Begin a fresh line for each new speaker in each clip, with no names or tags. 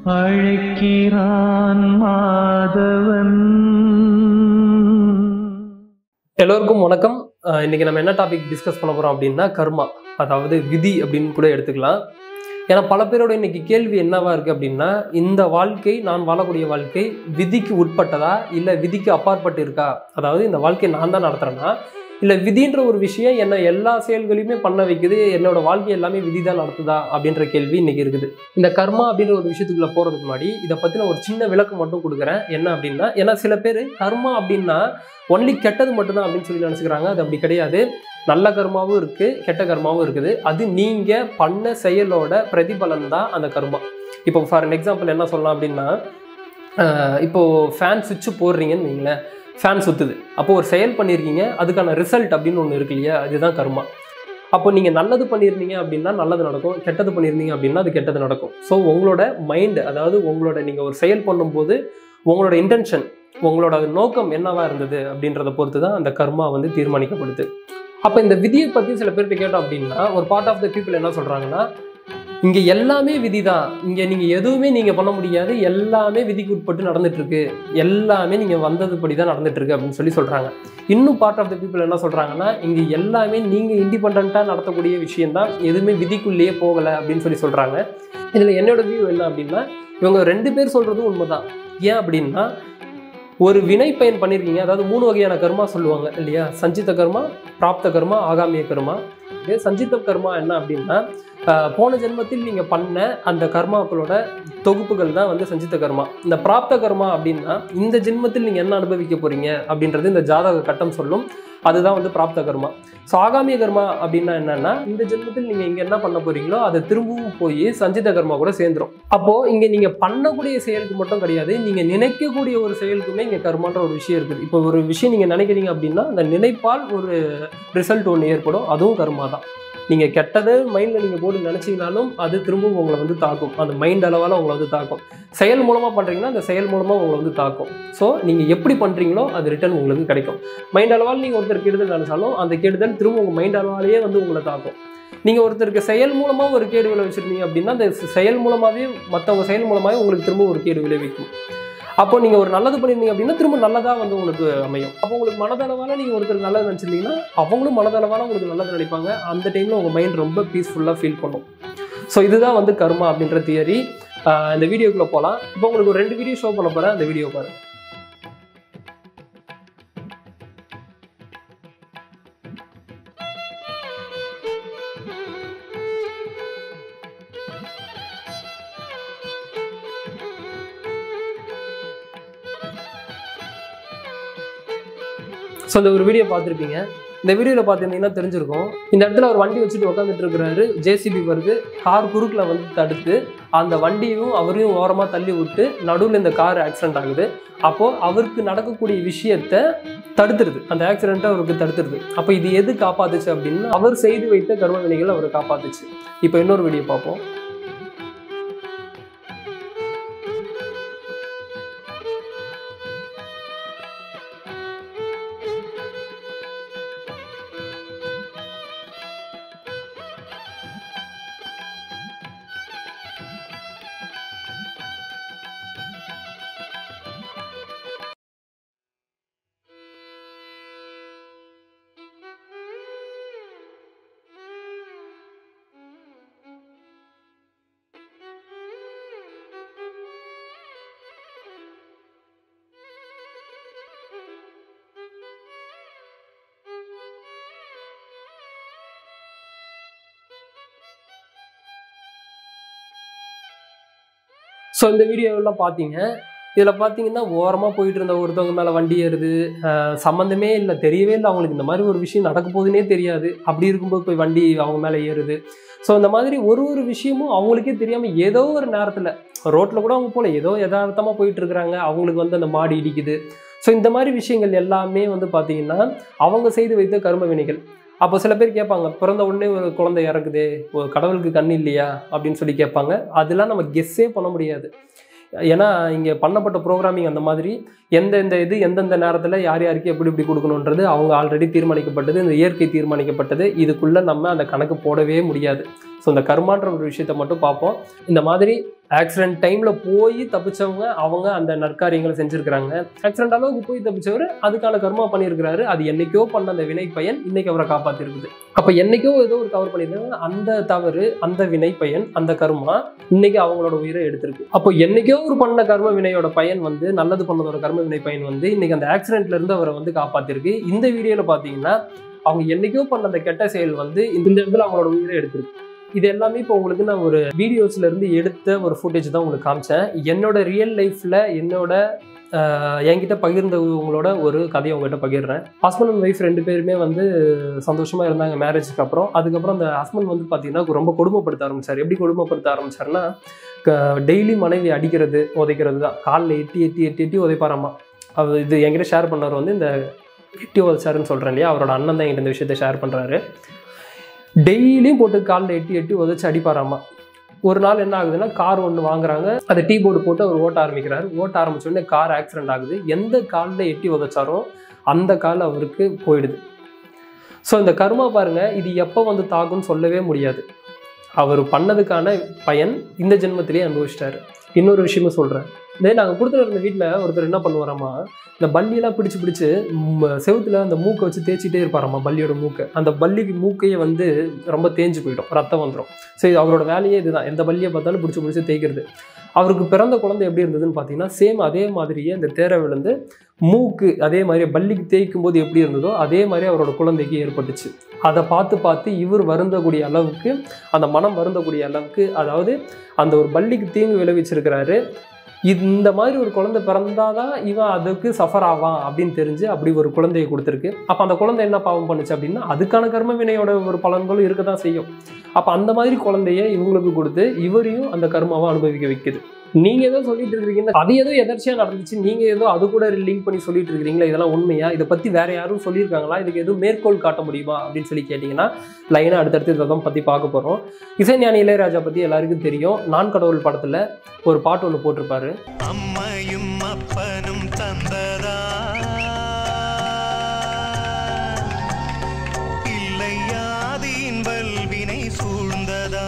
அழைக்கிறான் மாதவன்.
எல்லோருக்கும் வணக்கம். இன்னைக்கு நம்ம என்ன டாபிக் டிஸ்கஸ் பண்ண போறோம் அப்படின்னா கர்மா, அதாவது விதி அப்படின்னு கூட எடுத்துக்கலாம். ஏன்னா பல பேரோட இன்னைக்கு கேள்வி என்னவா இருக்கு அப்படின்னா, இந்த வாழ்க்கை, நான் வாழக்கூடிய வாழ்க்கை விதிக்கு உட்பட்டதா இல்லை விதிக்கு அப்பாற்பட்டு இருக்கா? அதாவது இந்த வாழ்க்கையை நான் தான் நடத்துறேன்னா இல்லை விதின்ற ஒரு விஷயம் என்ன எல்லா செயல்களையுமே பண்ண வைக்குது, என்னோட வாழ்க்கை எல்லாமே விதி தான் நடத்துதா அப்படின்ற கேள்வி இன்னைக்கு இருக்குது. இந்த கர்மா அப்படின்ற ஒரு விஷயத்துக்குள்ள போறதுக்கு முன்னாடி இதை பத்தின ஒரு சின்ன விளக்கம் மட்டும் கொடுக்குறேன். என்ன அப்படின்னா, ஏன்னா சில பேர் கர்மா அப்படின்னா ஒன்லி கெட்டது மட்டும்தான் அப்படின்னு சொல்லி நினைச்சுக்கிறாங்க. அது அப்படி கிடையாது. நல்ல கர்மாவும் இருக்கு, கெட்ட கர்மாவும் இருக்குது. அது நீங்க பண்ண செயலோட பிரதிபலன் தான் அந்த கர்மா. இப்போ ஃபார் அன் எக்ஸாம்பிள் என்ன சொல்லலாம் அப்படின்னா, இப்போ ஃபேன் சுவிட்ச் போடுறீங்கன்னு வைங்களேன், ஃபேன் சுற்றுது. அப்போது ஒரு செயல் பண்ணியிருக்கீங்க, அதுக்கான ரிசல்ட் அப்படின்னு ஒன்று இருக்கு இல்லையா, அதுதான் கர்மா. அப்போ நீங்கள் நல்லது பண்ணியிருந்தீங்க அப்படின்னா நல்லது நடக்கும், கெட்டது பண்ணியிருந்தீங்க அப்படின்னா அது கெட்டது நடக்கும். ஸோ உங்களோட மைண்டு, அதாவது உங்களோட நீங்கள் ஒரு செயல் பண்ணும்போது உங்களோட இன்டென்ஷன், உங்களோட நோக்கம் என்னவா இருந்தது அப்படின்றத பொறுத்து தான் அந்த கர்மா வந்து தீர்மானிக்கப்படுது. அப்போ இந்த விதியை பற்றி சில பேர்கிட்ட கேட்டோம் அப்படின்னா, ஒரு பார்ட் ஆஃப் த பீப்புள் என்ன சொல்கிறாங்கன்னா, இங்கே எல்லாமே விதி தான், இங்கே நீங்கள் எதுவுமே நீங்கள் பண்ண முடியாது, எல்லாமே விதிக்கு உட்பட்டு நடந்துட்டுருக்கு, எல்லாமே நீங்கள் வந்ததுபடி தான் நடந்துட்டுருக்கு அப்படின்னு சொல்லி சொல்கிறாங்க. இன்னும் பார்ட் ஆஃப் த பீப்புள் என்ன சொல்கிறாங்கன்னா, இங்கே எல்லாமே நீங்கள் இண்டிபெண்ட்டாக நடத்தக்கூடிய விஷயந்தான், எதுவுமே விதிக்குள்ளேயே போகலை அப்படின்னு சொல்லி சொல்கிறாங்க. இதில் என்னோட வியூ என்ன அப்படின்னா, இவங்க 2 பேர் சொல்கிறதும் உண்மை தான். ஏன் அப்படின்னா, ஒரு வினை பயன் பண்ணியிருக்கீங்க, அதாவது 3 வகையான கர்மா சொல்லுவாங்க இல்லையா, சஞ்சித கர்மா, பிராப்த கர்மா, ஆகாமிய கர்மா. சஞ்சித கர்மா என்ன அப்படின்னா, போன ஜென்மத்தில் நீங்கள் பண்ண அந்த கர்மாக்களோட தொகுப்புகள் தான் வந்து சஞ்சித கர்மா. இந்த பிராப்த கர்மா அப்படின்னா, இந்த ஜென்மத்தில் நீங்கள் என்ன அனுபவிக்க போகிறீங்க அப்படின்றது இந்த ஜாதக கட்டம் சொல்லும், அதுதான் வந்து பிராப்த கர்மா. ஸோ ஆகாமிய கர்மா அப்படின்னா என்னன்னா, இந்த ஜென்மத்தில் நீங்கள் இங்கே என்ன பண்ண போகிறீங்களோ அதை திரும்பவும் போய் சஞ்சித கர்மா கூட சேர்ந்துடும். அப்போது இங்கே நீங்கள் பண்ணக்கூடிய செயலுக்கு மட்டும் கிடையாது, நீங்கள் நினைக்கக்கூடிய ஒரு செயலுக்குமே இங்கே கர்மான்ற ஒரு விஷயம் இருக்குது. இப்போ ஒரு விஷயம் நீங்கள் நினைக்கிறீங்க அப்படின்னா, அந்த நினைப்பால் ஒரு ரிசல்ட் ஒன்று ஏற்படும், அதுவும் கர்மா தான். நீங்கள் கெட்டது மைண்டில் நீங்கள் போட்டு நினச்சிங்கனாலும் அது திரும்பவும் உங்களை வந்து தாக்கும், அந்த மைண்ட் அளவால் உங்களை வந்து தாக்கும். செயல் மூலமாக பண்ணுறீங்கன்னா அந்த செயல் மூலமாக உங்களை வந்து தாக்கும். ஸோ நீங்கள் எப்படி பண்ணுறீங்களோ அது ரிட்டர்ன் உங்களுக்கு கிடைக்கும். மைண்ட் அளவால் நீங்கள் ஒருத்தர் கெடுதல் நினச்சாலும் அந்த கெடுதல் திரும்ப உங்கள் மைண்ட் அளவாலேயே வந்து உங்களை தாக்கும். நீங்கள் ஒருத்தருக்கு செயல் மூலமாக ஒரு கேடு விளைவிச்சிருந்தீங்க அப்படின்னா, அந்த செயல் மூலமாகவே மற்றவங்க செயல் மூலமாகவே உங்களுக்கு திரும்ப ஒரு கேடு விளைவிக்கும். அப்போ நீங்கள் ஒரு நல்லது பண்ணியிருந்தீங்க அப்படின்னா திரும்ப நல்லதாக வந்து உங்களுக்கு அமையும். அப்போ உங்களுக்கு மனதளவால் நீங்கள் ஒருத்தர் நல்லது நினச்சிருந்தீங்கன்னா அவங்களும் மனதளவால் உங்களுக்கு நல்லது நினைப்பாங்க. அந்த டைமில் உங்கள் மைண்ட் ரொம்ப பீஸ்ஃபுல்லாக ஃபீல் பண்ணும். ஸோ இதுதான் வந்து கர்மா அப்படின்ற தியரி. இந்த வீடியோக்குள்ளே போகலாம். இப்போ உங்களுக்கு ஒரு 2 வீடியோ ஷோ பண்ண போகிறேன், அந்த வீடியோ பாருங்க. ஸோ இந்த ஒரு வீடியோ பார்த்துருப்பீங்க. இந்த வீடியோவில் பார்த்துருந்தீங்கன்னா தெரிஞ்சிருக்கும், இந்த இடத்துல ஒரு வண்டி வச்சுட்டு உட்காந்துட்டு இருக்கிறாரு, ஜேசிபி வருது, கார் குறுக்கில் வந்து தடுத்து அந்த வண்டியும் அவரையும் ஓரமாக தள்ளி விட்டு நடுவில் இந்த கார் ஆக்சிடென்ட் ஆகுது. அப்போது அவருக்கு நடக்கக்கூடிய விஷயத்தை தடுத்துருது, அந்த ஆக்சிடென்ட்டை அவருக்கு தடுத்துருது. அப்போ இது எது காப்பாத்துச்சு அப்படின்னா, அவர் செய்து வைத்த கர்ம வினைகள் அவரை காப்பாத்துச்சு. இப்போ இன்னொரு வீடியோ பார்ப்போம். ஸோ இந்த வீடியோவெல்லாம் பார்த்தீங்க. இதில் பார்த்தீங்கன்னா ஓரமாக போயிட்டு இருந்த ஒருத்தவங்க மேலே வண்டி ஏறுது, சம்மந்தமே இல்லை, தெரியவே இல்லை அவங்களுக்கு இந்த மாதிரி ஒரு விஷயம் நடக்க போகுதுன்னே தெரியாது. அப்படி இருக்கும்போது போய் வண்டி அவங்க மேலே ஏறுது. ஸோ இந்த மாதிரி ஒரு விஷயமும் அவங்களுக்கே தெரியாமல் ஏதோ ஒரு நேரத்தில் ரோட்டில் கூட அவங்க போல ஏதோ யதார்த்தமாக போயிட்டு இருக்கிறாங்க, அவங்களுக்கு வந்து அந்த மாடு இடிக்குது. ஸோ இந்த மாதிரி விஷயங்கள் எல்லாமே வந்து பார்த்தீங்கன்னா அவங்க செய்து வைத்த கர்ம வினைகள். அப்போ சில பேர் கேட்பாங்க, பிறந்த உடனே ஒரு குழந்தை இறக்குது, ஒரு கடவுளுக்கு கண் இல்லையா அப்படின்னு சொல்லி கேட்பாங்க. அதெல்லாம் நம்ம கெஸ்ஸே பண்ண முடியாது. ஏன்னா இங்கே பண்ணப்பட்ட ப்ரோக்ராமிங் அந்த மாதிரி எந்தெந்த நேரத்தில் யார் யாருக்கு எப்படி எப்படி கொடுக்கணுன்றது அவங்க ஆல்ரெடி தீர்மானிக்கப்பட்டது, இந்த இயற்கை தீர்மானிக்கப்பட்டது. இதுக்குள்ளே நம்ம அந்த கணக்கு போடவே முடியாது. ஸோ இந்த கர்மான்ற ஒரு விஷயத்தை மட்டும் பார்ப்போம். இந்த மாதிரி ஆக்சிடென்ட் டைமில் போய் தப்பிச்சவங்க அவங்க அந்த நற்காரியங்களை செஞ்சுருக்கிறாங்க. ஆக்சிடென்ட் அளவுக்கு போய் தப்பிச்சவர் அதுக்கான கர்மா பண்ணியிருக்கிறாரு. அது என்னைக்கோ பண்ண அந்த வினை பயன் இன்னைக்கு அவரை காப்பாற்றிருக்குது. அப்போ என்னைக்கோ ஏதோ ஒரு தவறு பண்ணியிருக்காங்க, அந்த தவறு, அந்த வினை பயன், அந்த கர்மா இன்னைக்கு அவங்களோட உயிரை எடுத்திருக்கு. அப்போ என்னைக்கோ ஒரு பண்ண கர்ம வினையோட பயன் வந்து, நல்லது பண்ணதோட கர்ம வினை பயன் வந்து இன்னைக்கு அந்த ஆக்சிடென்ட்ல இருந்து அவரை வந்து காப்பாற்றிருக்கு. இந்த வீடியோவில் பார்த்தீங்கன்னா அவங்க என்னைக்கோ பண்ண அந்த கெட்ட செயல் வந்து இந்த இடத்துல அவங்களோட உயிரை எடுத்திருக்கு. இது எல்லாமே இப்போ உங்களுக்கு நான் ஒரு வீடியோஸ்ல இருந்து எடுத்த ஒரு ஃபுட்டேஜ் தான் உங்களுக்கு காமிச்சேன். என்னோட ரியல் லைஃப்ல என்கிட்ட பகிர்ந்தவங்களோட ஒரு கதையை உங்ககிட்ட பகிர்றேன். ஹஸ்பண்ட் அண்ட் ஒய்ஃப் 2 பேருமே வந்து சந்தோஷமா இருந்தாங்க மேரேஜுக்கு அப்புறம். அதுக்கப்புறம் அந்த ஹஸ்பண்ட் வந்து பார்த்தீங்கன்னா ரொம்ப கொடுமைப்படுத்த ஆரம்பிச்சார். எப்படி கொடுமைப்படுத்த ஆரம்பிச்சாருன்னா, டெய்லி மனைவி அடிக்கிறது, உதைக்கிறது தான். காலில் எட்டி உதைப்பாராமா. அவர் இது என்கிட்ட ஷேர் பண்ணவர் வந்து இந்த எட்டி உதைச்சாருன்னு சொல்கிறேன் இல்லையா, அவரோட அண்ணன் தான் என்கிட்ட இந்த விஷயத்தை ஷேர் பண்ணுறாரு. டெய்லியும் போட்டு காலில் எட்டி உதைச்சி அடிப்பாராமா. ஒரு நாள் என்ன ஆகுதுன்னா, கார் ஒன்று வாங்குறாங்க. அதை டீ போர்டு போட்டு அவர் ஓட்ட ஆரம்பிக்கிறாரு. ஓட்ட ஆரம்பிச்சோடனே கார் ஆக்சிடென்ட் ஆகுது. எந்த காலில் எட்டி உதைச்சாரோ அந்த கால் அவருக்கு போயிடுது. ஸோ இந்த கர்மா பாருங்க, இது எப்போ வந்து தாக்குன்னு சொல்லவே முடியாது. அவர் பண்ணதுக்கான பயன் இந்த ஜென்மத்திலேயே அனுபவிச்சிட்டாரு. இன்னொரு விஷயமும் சொல்கிறேன். நாங்கள் கொடுத்துட்டு இருந்த வீட்டில் ஒருத்தர் என்ன பண்ணுவாராமா, இந்த பல்லியெல்லாம் பிடிச்சி செவுத்துல அந்த மூக்கை வச்சு தேய்ச்சிட்டே இருப்பாராம்மா, பல்லியோட மூக்கை. அந்த பல்லிக்கு மூக்கையே வந்து ரொம்ப தேஞ்சு போயிடும், ரத்தம் வந்துடும். சரி, அவரோட வேலையே இதுதான், எந்த பல்லியை பார்த்தாலும் பிடிச்சி தேய்க்கிறது. அவருக்கு பிறந்த குழந்தை எப்படி இருந்ததுன்னு பார்த்தீங்கன்னா, சேம் அதே மாதிரியே அந்த தேரை விழுந்து மூக்கு அதே மாதிரி பல்லிக்கு தேய்க்கும் போது எப்படி இருந்ததோ அதே மாதிரி அவரோட குழந்தைக்கு ஏற்பட்டுச்சு. அதை பார்த்து இவர் வருந்தக்கூடிய அளவுக்கு, அந்த மனம் வருந்தக்கூடிய அளவுக்கு, அதாவது அந்த ஒரு பல்லிக்கு தீங்கு விளைவிச்சிருக்கிறாரு. இந்த மாதிரி ஒரு குழந்தை பிறந்தாதான் இவன் அதுக்கு சஃபர் ஆவான் அப்படின்னு தெரிஞ்சு அப்படி ஒரு குழந்தையை கொடுத்துருக்கு. அப்போ அந்த குழந்தை என்ன பாவம் பண்ணுச்சு அப்படின்னா, அதுக்கான கர்ம வினையோட ஒரு பலன்களும் இருக்க தான் செய்யும். அப்போ அந்த மாதிரி குழந்தைய இவங்களுக்கு கொடுத்து இவரையும் அந்த கர்மாவை அனுபவிக்க வைக்குது. நீங்கள் ஏதோ சொல்லிட்டு இருக்கிறீங்க, அது ஏதோ எதர்ச்சியாக நடந்துச்சு, நீங்கள் ஏதோ அது கூட லிங்க் பண்ணி சொல்லிட்டு இருக்கிறீங்களா, இதெல்லாம் உண்மையா, இதை பற்றி வேற யாரும் சொல்லியிருக்காங்களா, இதுக்கு எதுவும் மேற்கோள் காட்ட முடியுமா அப்படின்னு சொல்லி கேட்டிங்கன்னா, லைனாக அடுத்தடுத்து இதை தான் பற்றி பார்க்க போகிறோம். இசைஞானி இளையராஜா பற்றி எல்லாருக்கும் தெரியும். நான் கடவுள் படத்தில் ஒரு பாட்டு ஒன்று போட்டிருப்பாரு.
அம்மையும் அப்பனும் தந்ததா இல்லையாதின் வல்வினை சூழ்ந்ததா,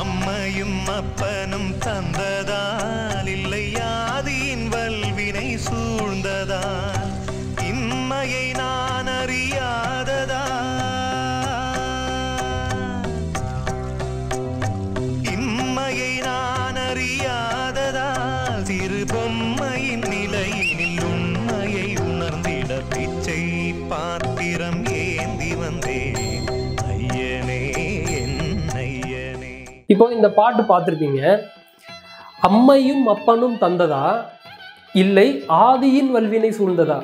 அம்மையும் அப்பனும் தந்ததால் இல்லையாதின் வல்வினை சூழ்ந்ததால் இம்மையை நான் அறியாததா, இம்மையை நான் அறியாததா, சிறு பொம்மையின் நிலையினில் உண்மையை உணர்ந்திட பிச்சை பாத்திரம் ஏந்தி வந்தேன் ஐயனே என் ஐயனே.
இப்போ இந்த பாட்டு பார்த்துருப்பீங்க. அம்மையும் அப்பனும் தந்ததா இல்லை ஆதியின் வல்வினை சூழ்ந்ததா?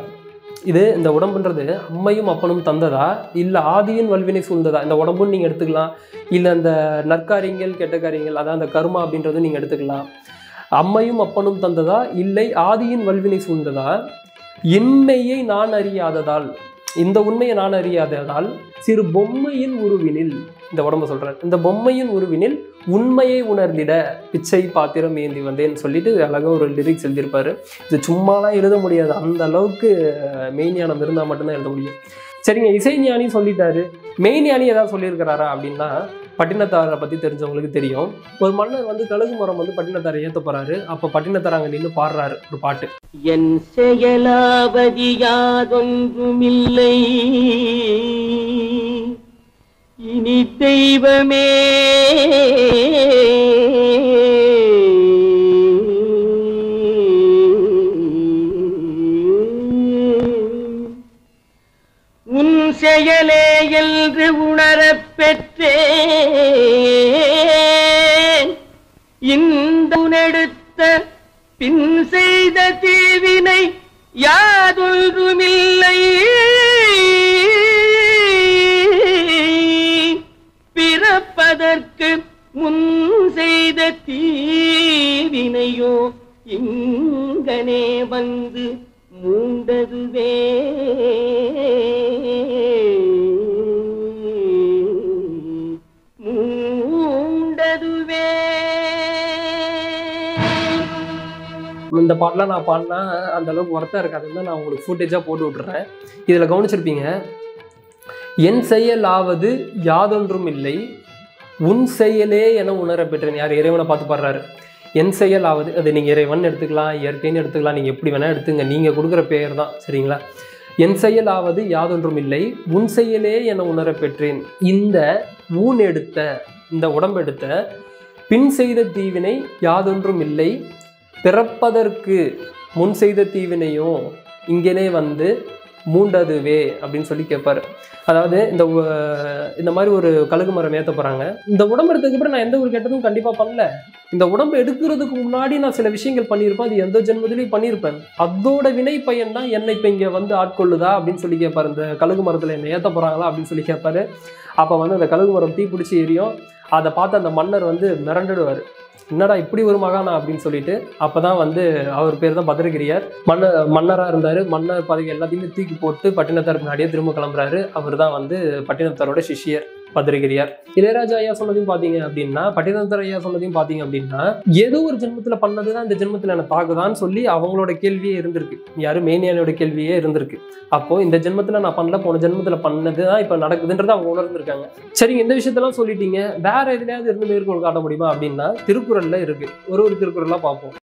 இது இந்த உடம்புன்றது அம்மையும் அப்பனும் தந்ததா இல்லை ஆதியின் வல்வினை சூழ்ந்ததா? இந்த உடம்புன்னு நீங்கள் எடுத்துக்கலாம், இல்லை அந்த நற்காரியங்கள் கெட்ட காரியங்கள், அதான் அந்த கர்மா அப்படின்றதும் நீங்கள் எடுத்துக்கலாம். அம்மையும் அப்பனும் தந்ததா இல்லை ஆதியின் வல்வினை சூழ்ந்ததா? இன்மையை நான் அறியாததால், இந்த உண்மையை நான் அறியாததால் சிறு பொம்மையின் உருவினில், இந்த உடம்பை சொல்கிறேன், இந்த பொம்மையின் உருவினில் உண்மையை உணர்ந்திட பிச்சை பாத்திரம் ஏந்தி வந்தேன்னு சொல்லிட்டு அழகாக ஒரு லிரிக்ஸ் எழுதியிருப்பாரு. இது சும்மாலாம் எழுத முடியாது, அந்த அளவுக்கு மெய்ஞானம் இருந்தால் மட்டும்தான் எழுத முடியும். சரிங்க, இசைஞானி சொல்லிட்டாரு, மெய்ஞானி ஏதாவது சொல்லியிருக்கிறாரா அப்படின்னா, பட்டினத்தாரை பற்றி தெரிஞ்சவங்களுக்கு தெரியும். ஒரு மன்னர் வந்து கழுகு மரம் வந்து பட்டினத்தாரை ஏற்ற போறாரு. அப்போ பட்டினத்தார் அங்கே நின்று பாடுறாரு ஒரு பாட்டு.
என் செயலாவதி யாதொன்றுமில்லை இனி தெய்வமே, உன் செயலே என்று உணரப் பெற்றேன். இந்த உனெடுத்த பின் செய்த தீவினை யாதொன்றுமில்லை, பிறப்பதற்கு முன் செய்த தீவினையோ இங்கனே வந்து மூண்டதுவே.
இந்த பாட்டெலாம் நான் பாடினா அந்த அளவுக்கு ஒர்த்தாக இருக்காதுன்னு தான் நான் உங்களுக்கு ஃபுட்டேஜாக போட்டு விட்டுறேன். இதில் கவனிச்சிருப்பீங்க, என் செயலாவது யாதொன்றும் இல்லை உன் செயலே என உணர பெற்றேன். யார்? இறைவனை பார்த்து பாடுறாரு. என் செயலாவது, அது நீங்கள் இறைவன் எடுத்துக்கலாம், இயற்கைன்னு எடுத்துக்கலாம், நீங்கள் எப்படி வேணால் எடுத்துங்க, நீங்கள் கொடுக்குற பெயர் தான், சரிங்களா? என் செயலாவது யாதொன்றும் இல்லை உன் செயலே என உணர பெற்றேன். இந்த ஊன் எடுத்த, இந்த உடம்பெடுத்த பின் செய்த தீவினை யாதொன்றும் இல்லை பிறப்பதற்கு முன் செய்த தீவினையும் இங்கேனே வந்து மூண்டதுவே அப்படின்னு சொல்லி கேட்பாரு. அதாவது இந்த மாதிரி ஒரு கழுகு மரம் ஏற்ற போகிறாங்க. இந்த உடம்பு எடுத்ததுக்கு அப்புறம் நான் எந்த ஒரு கெட்டதும் கண்டிப்பாக பண்ணல. இந்த உடம்பு எடுக்கிறதுக்கு முன்னாடி நான் சில விஷயங்கள் பண்ணியிருப்பேன், அது எந்த ஜென்மத்திலையும் பண்ணியிருப்பேன். அதோட வினை பையன் தான் என்னை இப்போ இங்கே வந்து ஆட்கொள்ளுதா அப்படின்னு சொல்லி கேட்பாரு. இந்த கழுகு மரத்தில் என்னை ஏற்ற போகிறாங்களா அப்படின்னு சொல்லி கேட்பாரு. அப்போ வந்து அந்த கழுகு மரம் தீ பிடிச்சி எரியும். அதை பார்த்து அந்த மன்னர் வந்து மிரண்டுடுவார். என்னடா இப்படி ஒரு மகானா அப்படின்னு சொல்லிட்டு. அப்போ தான் வந்து அவர் பேர் தான் பத்ரகிரியார். மன்னராக இருந்தார். மன்னர் பதவி எல்லாத்தையுமே தூக்கி போட்டு பட்டினத்தார் முன்னாடியே திரும்ப கிளம்புறாரு. அவர் தான் வந்து பட்டினத்தாரோட சிஷ்யர் பத்ரகிரியார். இளையராஜா ஐயா சொன்னதையும் பார்த்தீங்க அப்படின்னா, பட்டினத்தார் ஐயா சொன்னதையும் பார்த்தீங்க அப்படின்னா, ஏதோ ஒரு ஜென்மத்தில் பண்ணது தான் இந்த ஜென்மத்தில் எனக்கு தாக்குதான்னு சொல்லி அவங்களோட கேள்வியே இருந்திருக்கு. யாரும் மேனியானோட கேள்வியே இருந்திருக்கு. அப்போது இந்த ஜென்மத்தில் நான் பண்ணல, போன ஜென்மத்தில் பண்ணது தான் இப்போ நடக்குதுன்றதை அவங்க உணர்ந்துருக்காங்க. சரிங்க, இந்த விஷயத்தெல்லாம் சொல்லிட்டீங்க, வேற எதுலையாவது இருந்து மேற்கோள் காட்ட முடியுமா அப்படின்னா திருக்குறளில் இருக்குது. ஒரு திருக்குறளாக பார்ப்போம்.